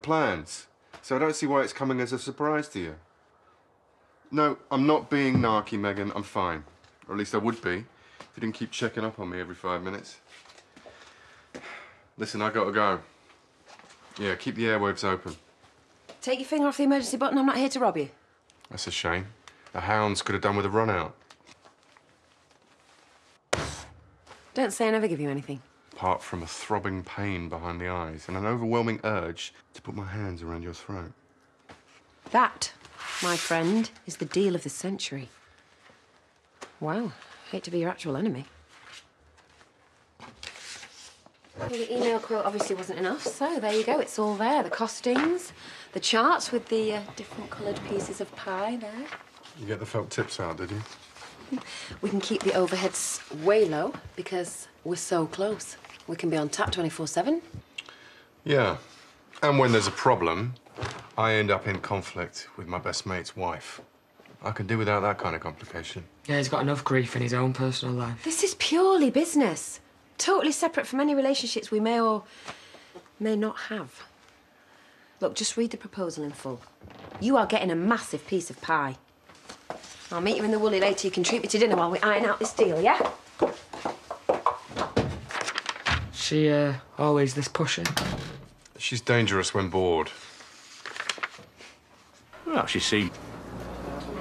plans, so I don't see why it's coming as a surprise to you. No, I'm not being narky, Megan. I'm fine. Or at least I would be if you didn't keep checking up on me every 5 minutes. Listen, I gotta go. Yeah, keep the airwaves open. Take your finger off the emergency button. I'm not here to rob you. That's a shame. The hounds could have done with a run out. Don't say I never give you anything. Apart from a throbbing pain behind the eyes and an overwhelming urge to put my hands around your throat. That, my friend, is the deal of the century. Wow, hate to be your actual enemy. Well, the email quote obviously wasn't enough, so there you go. It's all there. The costings, the charts with the different coloured pieces of pie there. You get the felt tips out, did you? We can keep the overheads way low because we're so close. We can be on tap 24/7. Yeah. And when there's a problem, I end up in conflict with my best mate's wife. I can do without that kind of complication. Yeah, he's got enough grief in his own personal life. This is purely business. Totally separate from any relationships we may or may not have. Look, just read the proposal in full. You are getting a massive piece of pie. I'll meet you in the Woolly later. You can treat me to dinner while we iron out this deal, yeah? She, always this pushy? She's dangerous when bored. Well, she see.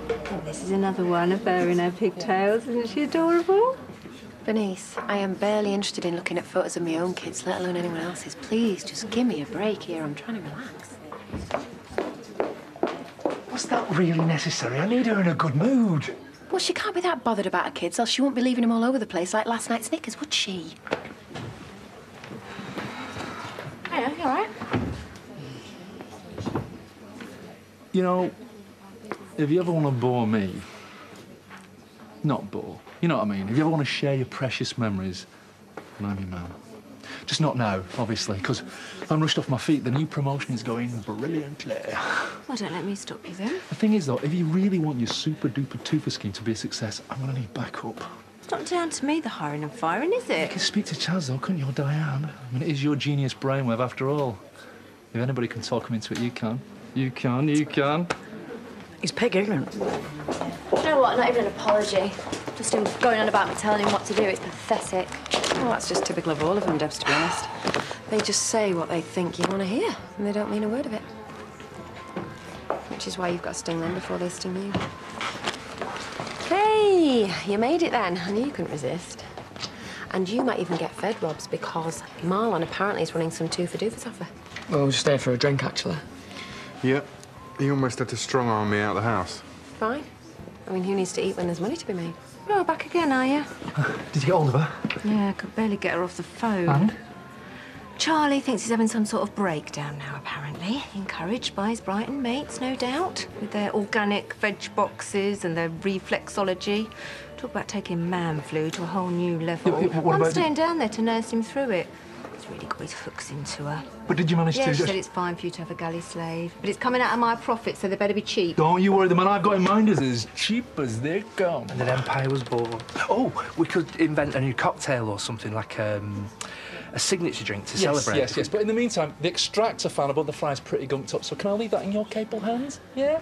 Oh, this is another one of her in her pigtails. Isn't she adorable? Bernice, I am barely interested in looking at photos of my own kids, let alone anyone else's. Please, just give me a break here. I'm trying to relax. Was that really necessary? I need her in a good mood. Well, she can't be that bothered about her kids, else she won't be leaving them all over the place like last night's Snickers, would she? Hiya, you all right? You know, if you ever want to bore me, not bore, you know what I mean? If you ever want to share your precious memories, then I'm your man. Just not now, obviously, because I'm rushed off my feet. The new promotion is going brilliantly. Well, don't let me stop you then. The thing is, though, if you really want your super-duper twofer scheme to be a success, I'm going to need backup. It's not down to me, the hiring and firing, is You it? can speak to Chaz, though, couldn't you, or Diane? I mean, it is your genius brainwave, after all. If anybody can talk him into it, you can. You can, you can. He's pig ignorant. You know what? Not even an apology. Just him going on about me telling him what to do. It's pathetic. Well, that's just typical of all of them, Debs, to be honest. They just say what they think you want to hear, and they don't mean a word of it. Which is why you've got to sting them before they sting you. Hey, you made it then. I knew you couldn't resist. And you might even get fed, Robs, because Marlon apparently is running some two-for-doofers offer. Well, we'll just stay for a drink, actually. Yep. He almost had to strong-arm me out of the house. Fine. I mean, who needs to eat when there's money to be made? Oh, back again, are you? Did you get hold of her? Yeah, I could barely get her off the phone. And? Charlie thinks he's having some sort of breakdown now, apparently. Encouraged by his Brighton mates, no doubt, with their organic veg boxes and their reflexology. Talk about taking man flu to a whole new level. Yeah, what I'm about staying down there to nurse him through it. He's really got his hooks into her. But did you manage Yeah, to... she said it's fine for you to have a galley slave. But it's coming out of my profit, so they better be cheap. Don't you worry, the man I've got in mind is as cheap as they come. And an empire was born. Oh, we could invent a new cocktail or something, like a signature drink to celebrate. Yes. But in the meantime, the extracts are fine, but the fry's pretty gunked up, so can I leave that in your capable hands? Yeah?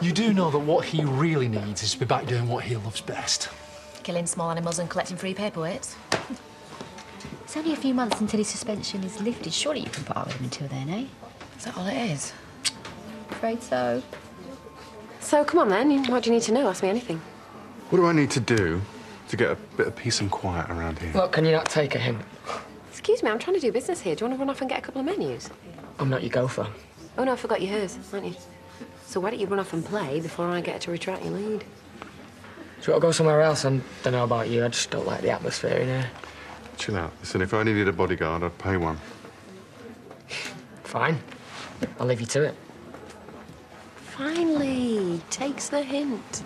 You do know that what he really needs is to be back doing what he loves best. Killing small animals and collecting free paperweights. It's only a few months until his suspension is lifted. Surely you can put up with him until then, eh? Is that all it is? Afraid so. So, come on then. What do you need to know? Ask me anything. What do I need to do to get a bit of peace and quiet around here? Look, can you not take a hint? Excuse me, I'm trying to do business here. Do you want to run off and get a couple of menus? I'm not your gopher. Oh, no, I forgot you're hers, aren't you? So why don't you run off and play before I get to retract your lead? Do you want to go somewhere else? I don't know about you. I just don't like the atmosphere in here. Chill out. Listen, if I needed a bodyguard, I'd pay one. Fine. I'll leave you to it. Finally, takes the hint.